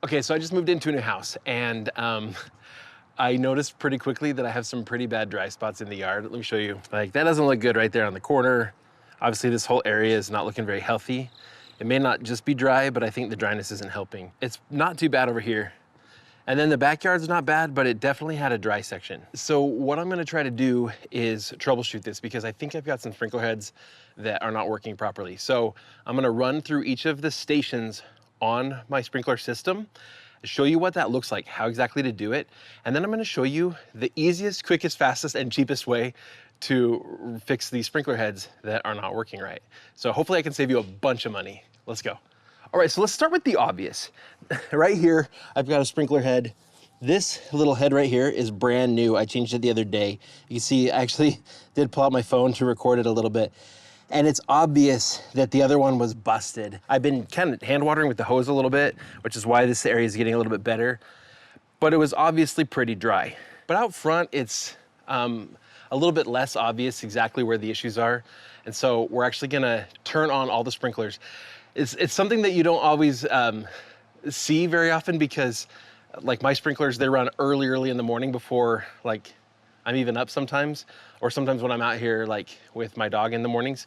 Okay, so I just moved into a new house and I noticed pretty quickly that I have some pretty bad dry spots in the yard. Let me show you. Like, that doesn't look good right there on the corner. Obviously, this whole area is not looking very healthy. It may not just be dry, but I think the dryness isn't helping. It's not too bad over here. And then the backyard's not bad, but it definitely had a dry section. So what I'm gonna try to do is troubleshoot this because I think I've got some sprinkler heads that are not working properly. So I'm gonna run through each of the stations on my sprinkler system, show you what that looks like, how exactly to do it, and then I'm gonna show you the easiest, quickest, fastest, and cheapest way to fix these sprinkler heads that are not working right. So hopefully I can save you a bunch of money. Let's go. All right, so let's start with the obvious. Right here, I've got a sprinkler head. This little head right here is brand new. I changed it the other day. You can see I actually did pull out my phone to record it a little bit. And it's obvious that the other one was busted. I've been kind of hand watering with the hose a little bit, which is why this area is getting a little bit better. But it was obviously pretty dry. But out front, it's a little bit less obvious exactly where the issues are. And so we're actually gonna turn on all the sprinklers. It's something that you don't always see very often because like my sprinklers, they run early in the morning before like I'm even up sometimes, or sometimes when I'm out here like with my dog in the mornings,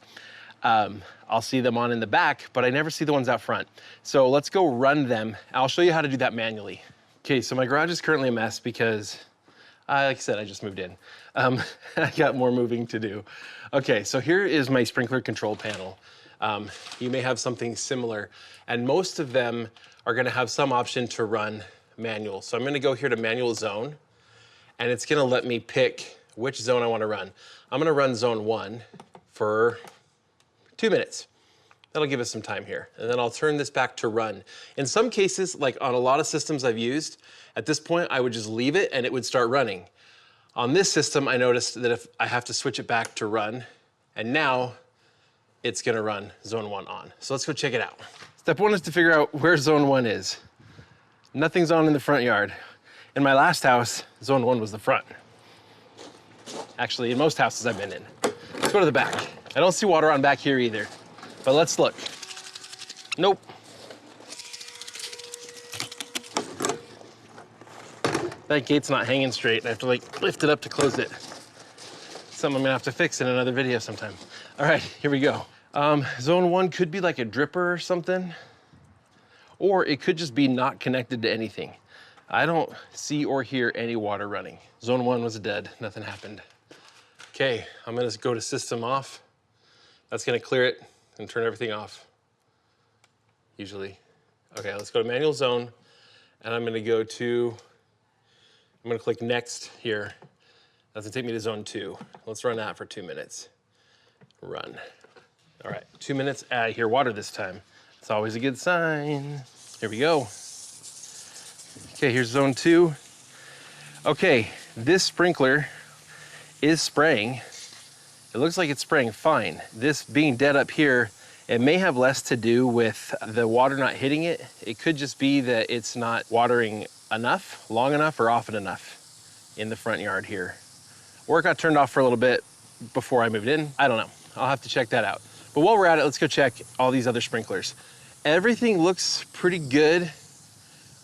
I'll see them on in the back, but I never see the ones out front. So let's go run them. I'll show you how to do that manually. Okay, so my garage is currently a mess because, like I said, I just moved in. I got more moving to do. Okay, so here is my sprinkler control panel. You may have something similar, and most of them are gonna have some option to run manual. So I'm gonna go here to manual zone, and it's gonna let me pick which zone I wanna run. I'm gonna run zone 1 for 2 minutes. That'll give us some time here. And then I'll turn this back to run. In some cases, like on a lot of systems I've used, at this point I would just leave it and it would start running. On this system, I noticed that if I have to switch it back to run, and now it's gonna run zone 1 on. So let's go check it out. Step 1 is to figure out where zone 1 is. Nothing's on in the front yard. In my last house, zone 1 was the front. Actually, in most houses I've been in. Let's go to the back. I don't see water on back here either, but let's look. Nope. That gate's not hanging straight. I have to like lift it up to close it. Something I'm gonna have to fix in another video sometime. All right, here we go. Zone 1 could be like a dripper or something, or it could just be not connected to anything. I don't see or hear any water running. Zone 1 was dead, nothing happened. Okay, I'm gonna go to system off. That's gonna clear it and turn everything off, usually. Okay, let's go to manual zone, and I'm gonna click next here. That's gonna take me to zone 2. Let's run that for 2 minutes. Run. All right, 2 minutes, I hear water this time. It's always a good sign. Here we go. Okay, here's zone 2. Okay, this sprinkler is spraying. It looks like it's spraying fine. This being dead up here, it may have less to do with the water not hitting it. It could just be that it's not watering enough, long enough, or often enough in the front yard here. Or it got turned off for a little bit before I moved in. I don't know. I'll have to check that out. But while we're at it, let's go check all these other sprinklers. Everything looks pretty good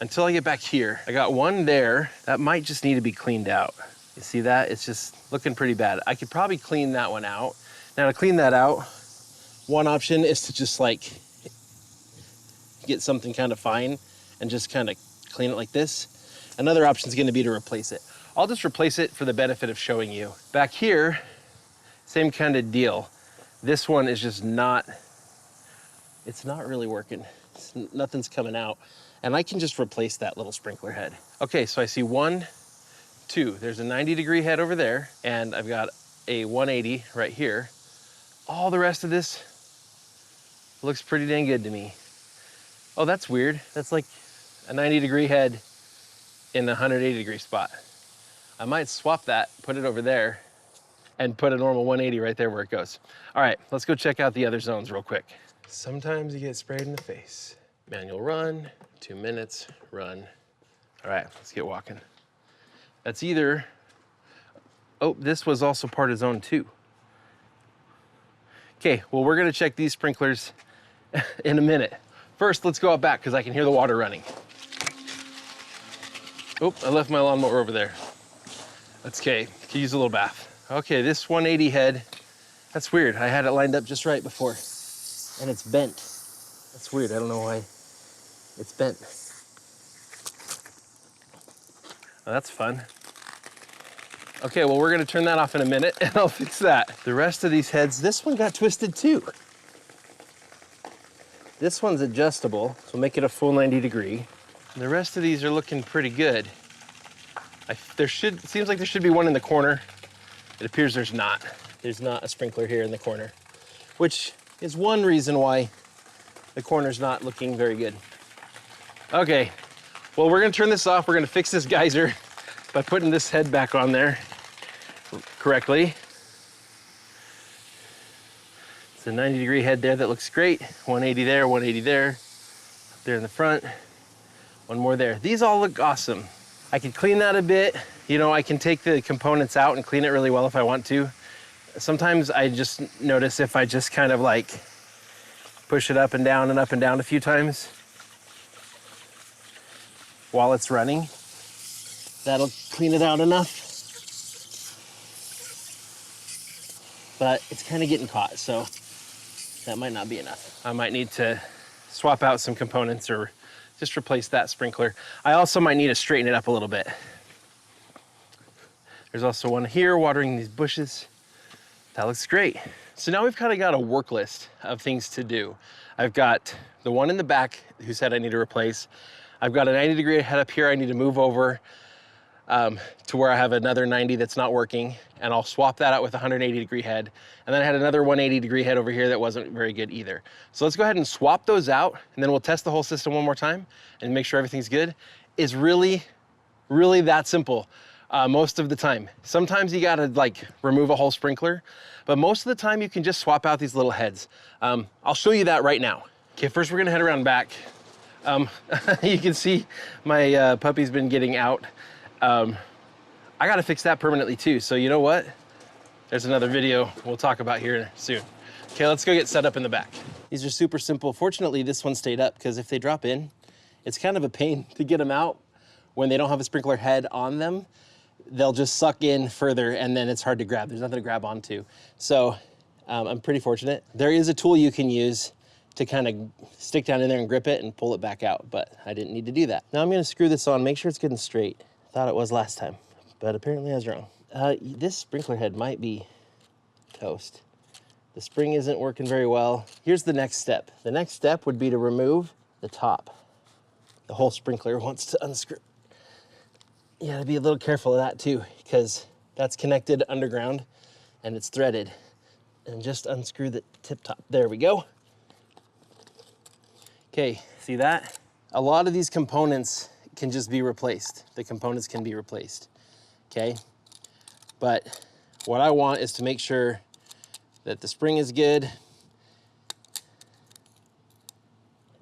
until I get back here. I got one there that might just need to be cleaned out. You see that? It's just looking pretty bad. I could probably clean that one out. Now to clean that out, one option is to just like get something kind of fine and just kind of clean it like this. Another option is going to be to replace it. I'll just replace it for the benefit of showing you. Back here, same kind of deal. This one is just not, it's not really working. Nothing's coming out. And I can just replace that little sprinkler head. Okay, so I see 1, 2. There's a 90-degree head over there, and I've got a 180 right here. All the rest of this looks pretty dang good to me. Oh, that's weird. That's like a 90-degree head in a 180-degree spot. I might swap that, put it over there, and put a normal 180 right there where it goes. All right, let's go check out the other zones real quick. Sometimes you get sprayed in the face. Manual run, 2 minutes, run. All right, let's get walking. That's either, oh, this was also part of zone 2. Okay, well, we're gonna check these sprinklers in a minute. First, let's go out back because I can hear the water running. Oh, I left my lawnmower over there. That's okay, could use a little bath. Okay, this 180 head, that's weird. I had it lined up just right before, and it's bent. That's weird, I don't know why it's bent. Well, that's fun. Okay, well, we're gonna turn that off in a minute and I'll fix that. The rest of these heads, this one got twisted too. This one's adjustable, so make it a full 90 degree. The rest of these are looking pretty good. It seems like there should be one in the corner. It appears there's not. There's not a sprinkler here in the corner, which is one reason why the corner's not looking very good. Okay, well, we're gonna turn this off. We're gonna fix this geyser by putting this head back on there correctly. It's a 90 degree head there that looks great. 180 there, 180 there. Up there in the front, one more there. These all look awesome. I could clean that a bit. You know, I can take the components out and clean it really well if I want to. Sometimes I just notice if I just kind of like push it up and down a few times while it's running, that'll clean it out enough. But it's kind of getting caught, so that might not be enough. I might need to swap out some components or just replace that sprinkler. I also might need to straighten it up a little bit. There's also one here watering these bushes. That looks great. So now we've kind of got a work list of things to do. I've got the one in the back who said I need to replace. I've got a 90 degree head up here I need to move over to where I have another 90 that's not working, and I'll swap that out with a 180 degree head. And then I had another 180 degree head over here that wasn't very good either. So let's go ahead and swap those out, and then we'll test the whole system one more time and make sure everything's good. It's really, really that simple most of the time. Sometimes you gotta like remove a whole sprinkler, but most of the time you can just swap out these little heads. I'll show you that right now. Okay, first we're gonna head around back. You can see my puppy's been getting out. I gotta fix that permanently too, so you know what? There's another video we'll talk about here soon. Okay, let's go get set up in the back. These are super simple. Fortunately, this one stayed up, because if they drop in, it's kind of a pain to get them out when they don't have a sprinkler head on them. They'll just suck in further, and then it's hard to grab. There's nothing to grab onto. So I'm pretty fortunate. There is a tool you can use to kind of stick down in there and grip it and pull it back out, but I didn't need to do that. Now I'm gonna screw this on, make sure it's good and straight. Thought it was last time, but apparently I was wrong. This sprinkler head might be toast. The spring isn't working very well. Here's the next step. The next step would be to remove the top. The whole sprinkler wants to unscrew. You gotta be a little careful of that too, because that's connected underground and it's threaded. And just unscrew the tip top. There we go. Okay, see that? A lot of these components can just be replaced. The components can be replaced, okay? But what I want is to make sure that the spring is good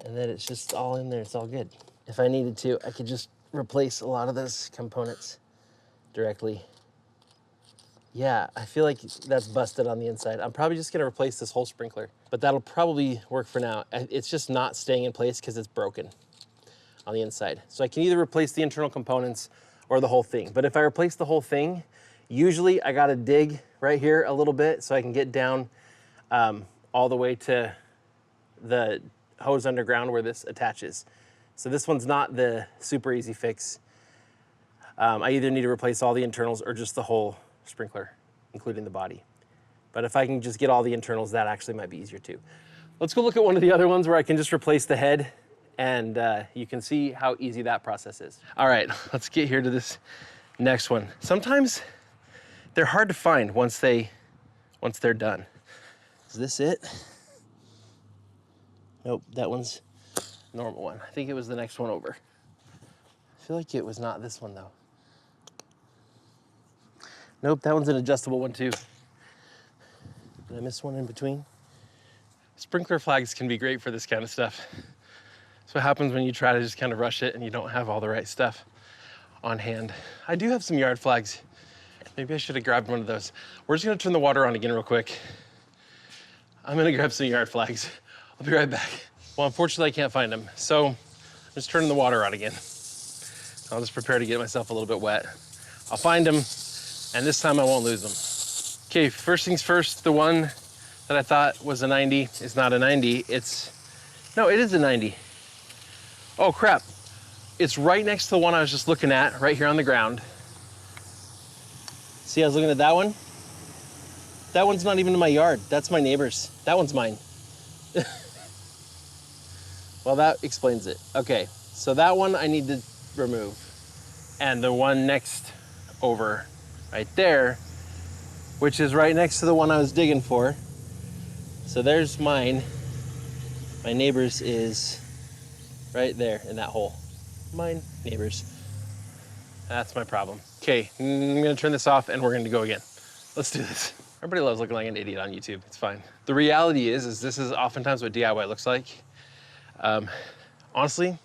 and that it's just all in there, it's all good. If I needed to, I could just replace a lot of those components directly. Yeah, I feel like that's busted on the inside. I'm probably just gonna replace this whole sprinkler, but that'll probably work for now. It's just not staying in place because it's broken on the inside. So I can either replace the internal components or the whole thing. But if I replace the whole thing, usually I gotta dig right here a little bit so I can get down all the way to the hose underground where this attaches. So this one's not the super easy fix. I either need to replace all the internals or just the whole sprinkler, including the body. But if I can just get all the internals, that actually might be easier too. Let's go look at one of the other ones where I can just replace the head, and you can see how easy that process is. All right, let's get here to this next one. Sometimes they're hard to find once they're done. Is this it? Nope, that one's a normal one. I think it was the next one over. I feel like it was not this one though. Nope, that one's an adjustable one too. Did I miss one in between? Sprinkler flags can be great for this kind of stuff. That's what happens when you try to just kind of rush it and you don't have all the right stuff on hand. I do have some yard flags. Maybe I should have grabbed one of those. We're just gonna turn the water on again real quick. I'm gonna grab some yard flags. I'll be right back. Well, unfortunately, I can't find them. So I'm just turning the water on again. I'll just prepare to get myself a little bit wet. I'll find them, and this time I won't lose them. Okay, first things first, the one that I thought was a 90 is not a 90. No, it is a 90. Oh crap. It's right next to the one I was just looking at, right here on the ground. See, I was looking at that one. That one's not even in my yard. That's my neighbor's. That one's mine. Well, that explains it. Okay, so that one I need to remove. And the one next over right there, which is right next to the one I was digging for. So there's mine. My neighbor's is right there in that hole. Mine, neighbor's. That's my problem. Okay, I'm gonna turn this off and we're gonna go again. Let's do this. Everybody loves looking like an idiot on YouTube. It's fine. The reality is this is oftentimes what DIY looks like. Honestly,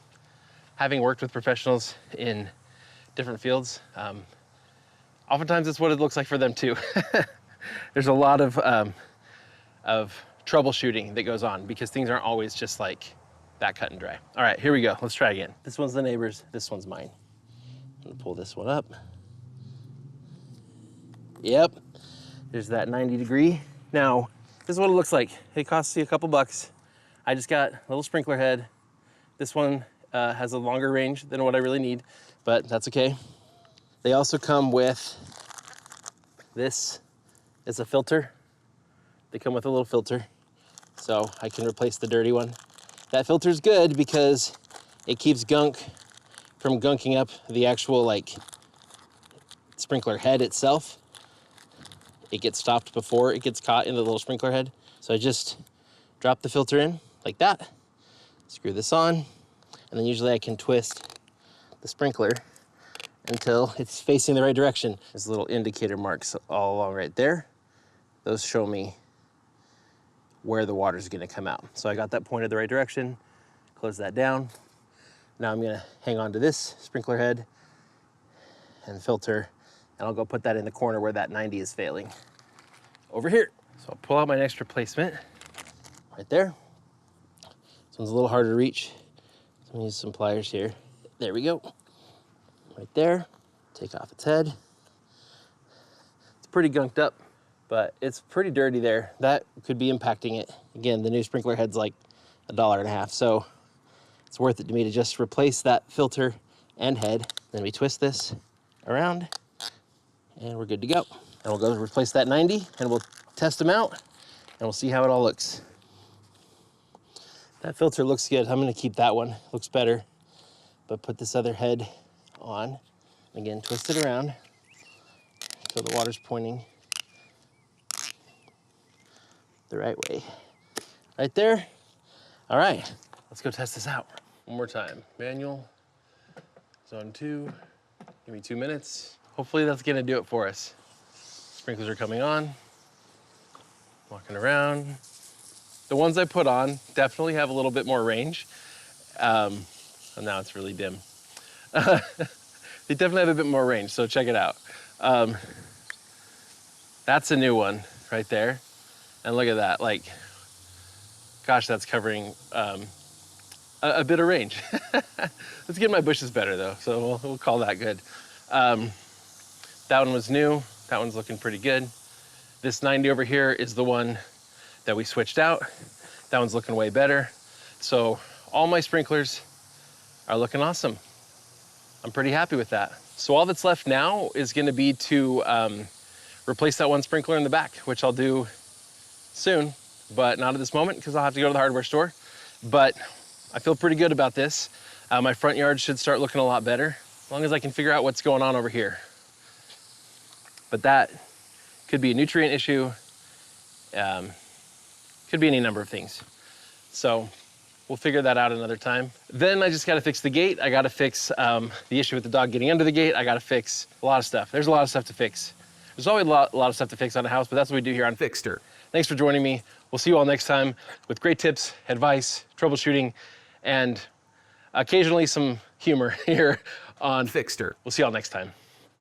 having worked with professionals in different fields, oftentimes it's what it looks like for them too. There's a lot of troubleshooting that goes on because things aren't always just like that cut and dry. All right, here we go. Let's try again. This one's the neighbor's, this one's mine. I'm gonna pull this one up. Yep, there's that 90 degree. Now, this is what it looks like. It costs you a couple bucks. I just got a little sprinkler head. This one has a longer range than what I really need, but that's okay. They also come with, this is a filter. They come with a little filter, so I can replace the dirty one. That filter's good because it keeps gunk from gunking up the actual like sprinkler head itself. It gets stopped before it gets caught in the little sprinkler head. So I just drop the filter in like that, screw this on, and then usually I can twist the sprinkler until it's facing the right direction. There's little indicator marks all along right there. Those show me where the water's gonna come out. So I got that pointed the right direction, close that down. Now I'm gonna hang on to this sprinkler head and filter, and I'll go put that in the corner where that 90 is failing, over here. So I'll pull out my next replacement, right there. This one's a little harder to reach. So I'm gonna use some pliers here. There we go, right there. Take off its head. It's pretty gunked up, but it's pretty dirty there. That could be impacting it. Again, the new sprinkler head's like $1.50, so it's worth it to me to just replace that filter and head. Then we twist this around and we're good to go. And we'll go replace that 90 and we'll test them out and we'll see how it all looks. That filter looks good. I'm gonna keep that one, looks better. But put this other head on. Again, twist it around so the water's pointing the right way. Right there. All right, let's go test this out. One more time. Manual, zone 2. Give me 2 minutes. Hopefully that's gonna do it for us. Sprinklers are coming on. Walking around. The ones I put on definitely have a little bit more range. And now it's really dim. They definitely have a bit more range, so check it out. That's a new one right there. And look at that, like, gosh, that's covering a bit of range. Let's get my bushes better though, so we'll call that good. That one was new. That one's looking pretty good. This 90 over here is the one that we switched out. That one's looking way better. So all my sprinklers are looking awesome. I'm pretty happy with that. So all that's left now is gonna be to replace that one sprinkler in the back, which I'll do soon, but not at this moment because I'll have to go to the hardware store. But I feel pretty good about this. My front yard should start looking a lot better as long as I can figure out what's going on over here. But that could be a nutrient issue, could be any number of things. So we'll figure that out another time. Then I just gotta fix the gate. I gotta fix the issue with the dog getting under the gate. I gotta fix a lot of stuff. There's a lot of stuff to fix. There's always a lot of stuff to fix on a house, but that's what we do here on Fixter. Thanks for joining me. We'll see you all next time with great tips, advice, troubleshooting, and occasionally some humor here on Fixter. We'll see y'all next time.